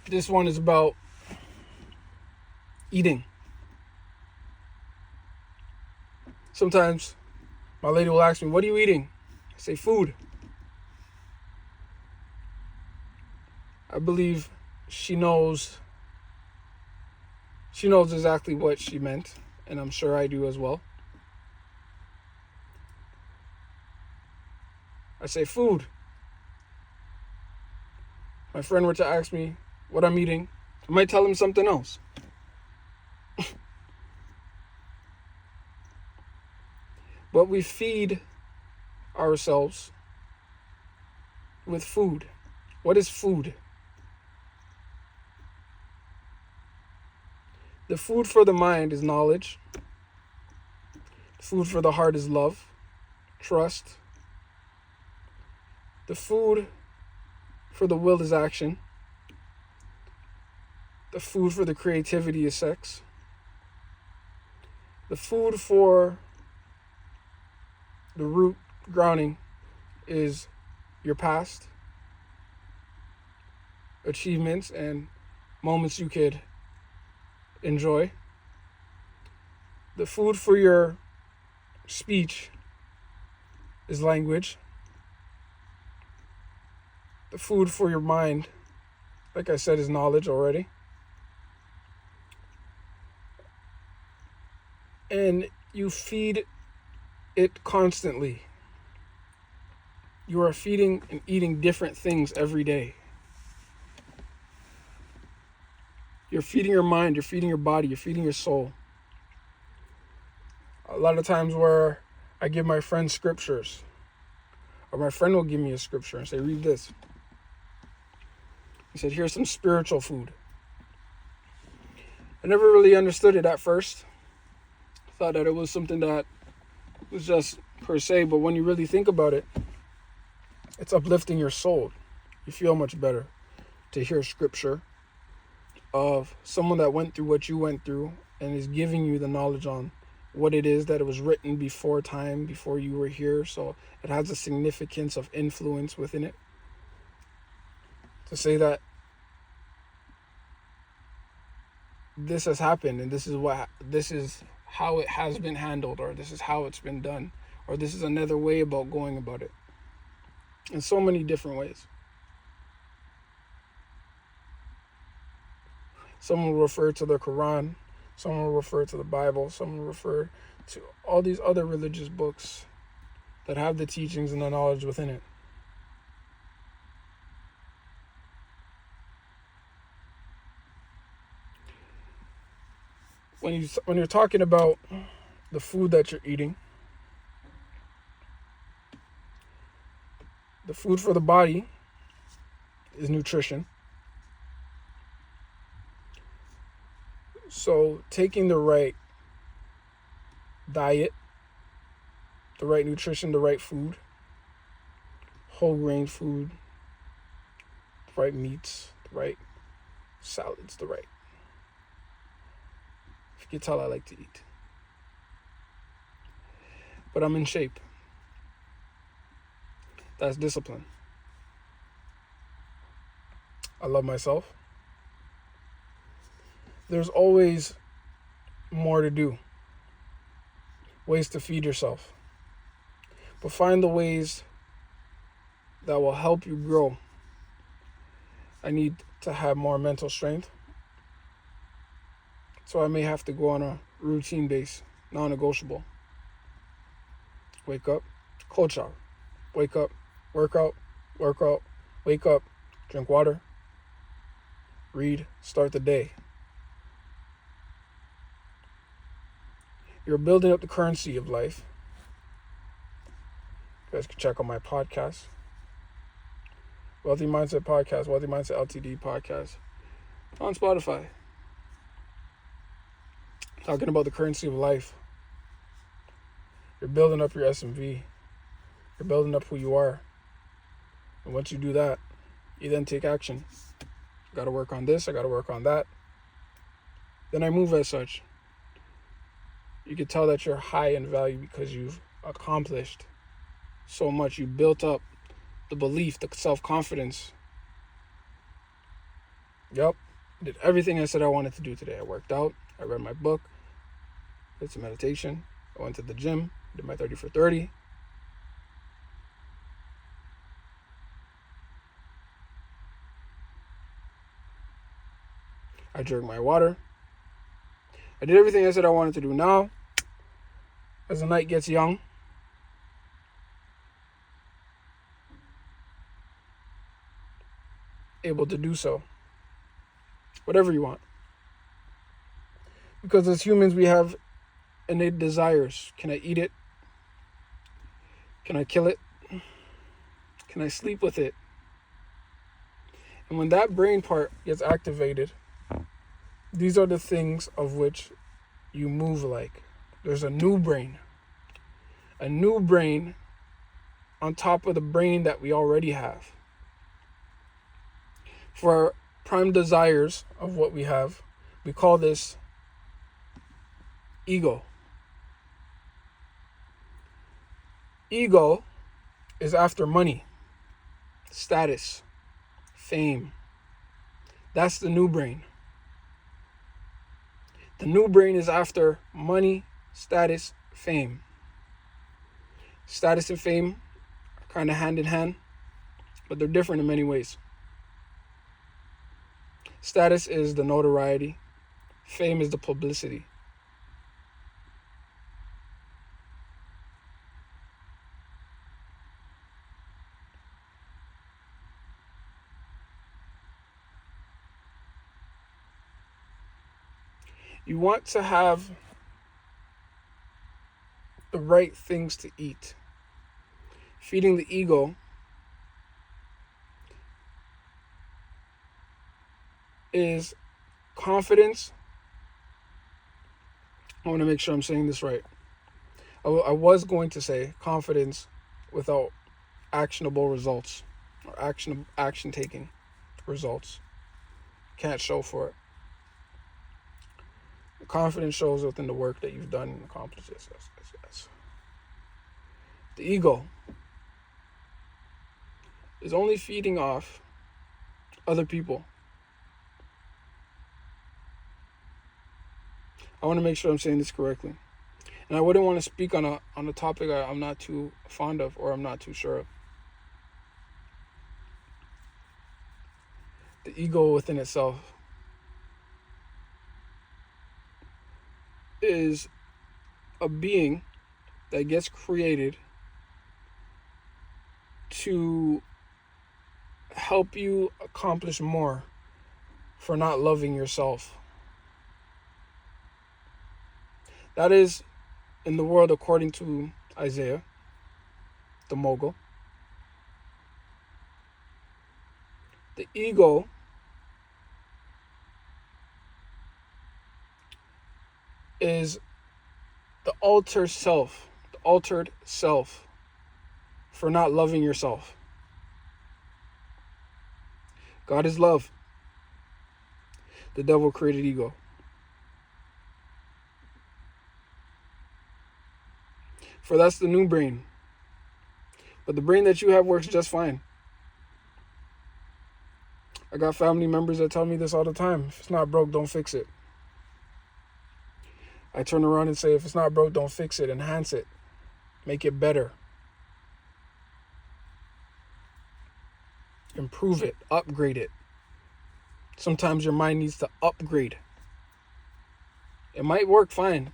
This one is about eating. Sometimes my lady will ask me, "What are you eating?" I say, "Food." I believe she knows exactly what she meant, and I'm sure I do as well. I say food. My friend were to ask me what I'm eating, I might tell him something else. But we feed ourselves with food. What is food? The food for the mind is knowledge. The food for the heart is love, trust. The food for the will is action. The food for the creativity is sex. The food for the root grounding is your past, achievements, and moments you could enjoy. The food for your speech is language. The food for your mind, like I said, is knowledge already. And you feed it constantly. You are feeding and eating different things every day. You're feeding your mind, you're feeding your body, you're feeding your soul. A lot of times where I give my friend scriptures, or my friend will give me a scripture and say, "Read this." He said, "Here's some spiritual food." I never really understood it at first. I thought that it was something that was just per se, but when you really think about it, it's uplifting your soul. You feel much better to hear scripture of someone that went through what you went through and is giving you the knowledge on what it is, that it was written before time, before you were here. So it has a significance of influence within it. To say that this has happened and this is how it has been handled, or this is how it's been done, or this is another way about going about it, in so many different ways. Some will refer to the Quran, some will refer to the Bible, some will refer to all these other religious books that have the teachings and the knowledge within it. When you're talking about the food that you're eating, the food for the body is nutrition. So taking the right diet, the right nutrition, the right food, whole grain food, the right meats, the right salads, the right. If you can tell, I like to eat. But I'm in shape. That's discipline. I love myself. There's always more to do. Ways to feed yourself. But find the ways that will help you grow. I need to have more mental strength. So I may have to go on a routine base, non-negotiable. Wake up, cold shower. Wake up, work out, wake up, drink water, read, start the day. You're building up the currency of life. You guys can check out my podcast, Wealthy Mindset Podcast, Wealthy Mindset LTD Podcast, on Spotify. Talking about the currency of life. You're building up your SMV. You're building up who you are. And once you do that, you then take action. I got to work on this. I got to work on that. Then I move as such. You can tell that you're high in value because you've accomplished so much. You built up the belief, the self-confidence Yep. Did everything I said I wanted to do today. I worked out. I read my book. Did some meditation. I went to the gym. Did my 30 for 30. I drank my water. I did everything I said I wanted to do. Now, as the night gets young, able to do so. Whatever you want. Because as humans, we have innate desires. Can I eat it? Can I kill it? Can I sleep with it? And when that brain part gets activated, these are the things of which you move like. There's a new brain. A new brain on top of the brain that we already have. For our prime desires of what we have, we call this ego. Ego is after money, status, fame. That's the new brain. The new brain is after money, status, fame. Status and fame are kind of hand in hand, but they're different in many ways. Status is the notoriety. Fame is the publicity. You want to have the right things to eat. Feeding the ego is confidence. I want to make sure I'm saying this right. I was going to say confidence without actionable results or action taking results. Can't show for it. The confidence shows within the work that you've done and accomplished. Yes. The ego is only feeding off other people. I want to make sure I'm saying this correctly. And I wouldn't want to speak on a topic I'm not too fond of or I'm not too sure of. The ego within itself is a being that gets created to help you accomplish more for not loving yourself. That is in the world according to Isaiah, the mogul. The ego is the altered self for not loving yourself. God is love. The devil created ego. For that's the new brain. But the brain that you have works just fine. I got family members that tell me this all the time. If it's not broke, don't fix it. I turn around and say, if it's not broke, don't fix it. Enhance it. Make it better. Improve it. Upgrade it. Sometimes your mind needs to upgrade. It might work fine,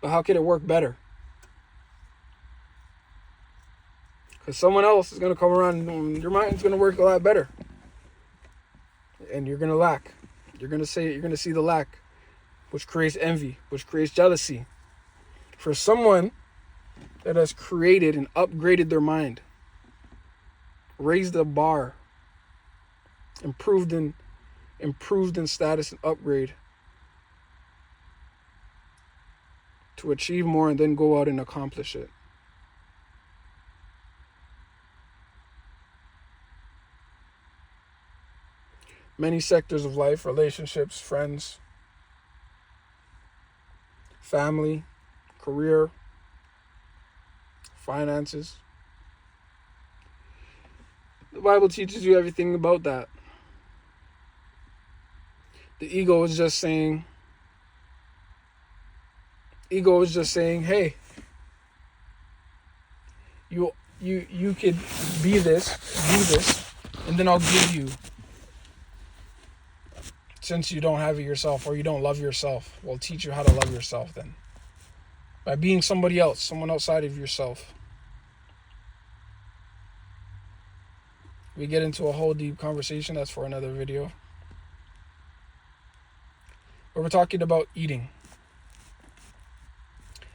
but how can it work better? Because someone else is going to come around and your mind's going to work a lot better. And you're going to lack. You're going to see the lack, which creates envy, which creates jealousy. For someone that has created and upgraded their mind, raised the bar, improved in status and upgrade to achieve more and then go out and accomplish it. Many sectors of life, relationships, friends, family, career, finances. The Bible teaches you everything about that. The ego is just saying, hey, you could be this, do this, and then I'll give you, since you don't have it yourself or you don't love yourself, we'll teach you how to love yourself then. By being somebody else, someone outside of yourself. We get into a whole deep conversation. That's for another video. But we're talking about eating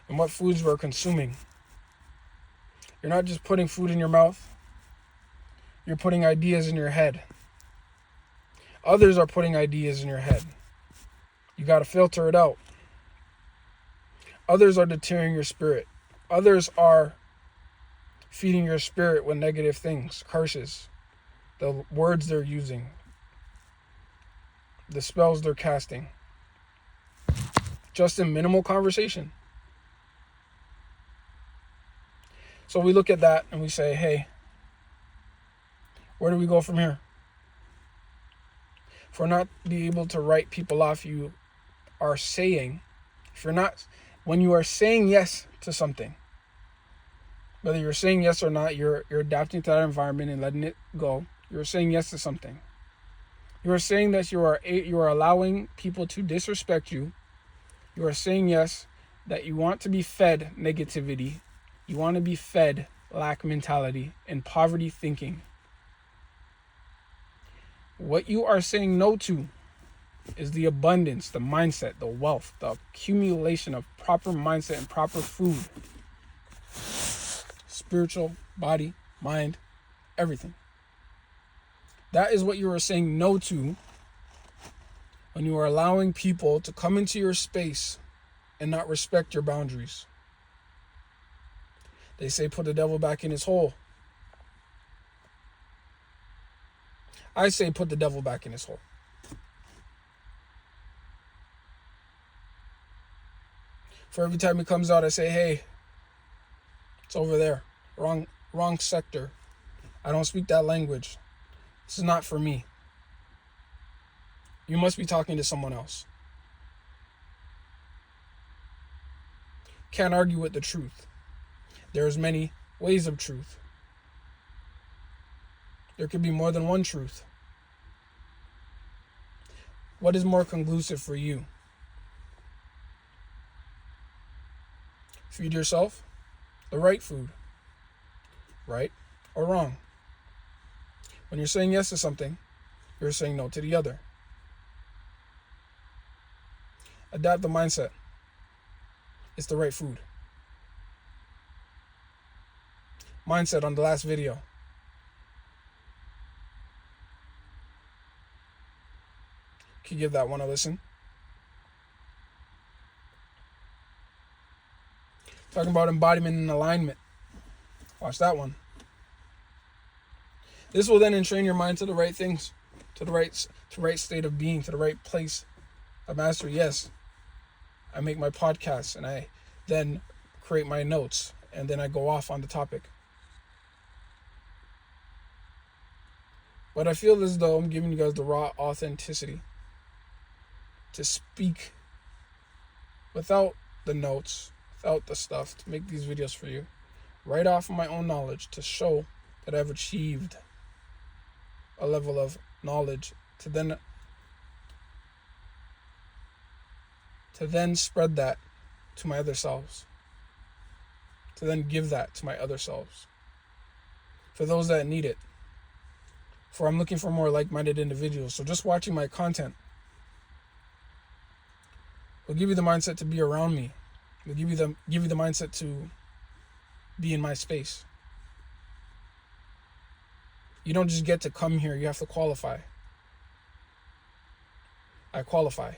and what foods we're consuming. You're not just putting food in your mouth. You're putting ideas in your head. Others are putting ideas in your head. You got to filter it out. Others are deterring your spirit. Others are feeding your spirit with negative things, curses, the words they're using, the spells they're casting. Just in minimal conversation. So we look at that and we say, hey, where do we go from here? If we're not be able to write people off, you are saying, when you are saying yes to something, whether you're saying yes or not, you're adapting to that environment and letting it go. You're saying yes to something. You are saying that you are allowing people to disrespect you. You are saying yes, that you want to be fed negativity. You want to be fed lack mentality and poverty thinking. What you are saying no to is the abundance, the mindset, the wealth, the accumulation of proper mindset and proper food. Spiritual, body, mind, everything. That is what you are saying no to when you are allowing people to come into your space and not respect your boundaries. They say put the devil back in his hole. I say put the devil back in his hole. For every time he comes out, I say, hey, it's over there. Wrong sector. I don't speak that language. This is not for me. You must be talking to someone else. Can't argue with the truth. There's many ways of truth. There could be more than one truth. What is more conclusive for you? Feed yourself the right food. Right or wrong? When you're saying yes to something, you're saying no to the other. Adapt the mindset. It's the right food. Mindset on the last video. Can you give that one a listen? Talking about embodiment and alignment. Watch that one. This will then entrain your mind to the right things, to the right state of being, to the right place of mastery. Yes, I make my podcasts and I then create my notes and then I go off on the topic. But I feel as though I'm giving you guys the raw authenticity to speak without the notes, without the stuff, to make these videos for you, right off of my own knowledge, to show that I've achieved a level of knowledge to then spread that to my other selves, to then give that to my other selves, for those that need it. For I'm looking for more like-minded individuals. So just watching my content will give you the mindset to be around me. Will give you the mindset to be in my space. You don't just get to come here, you have to qualify. I qualify.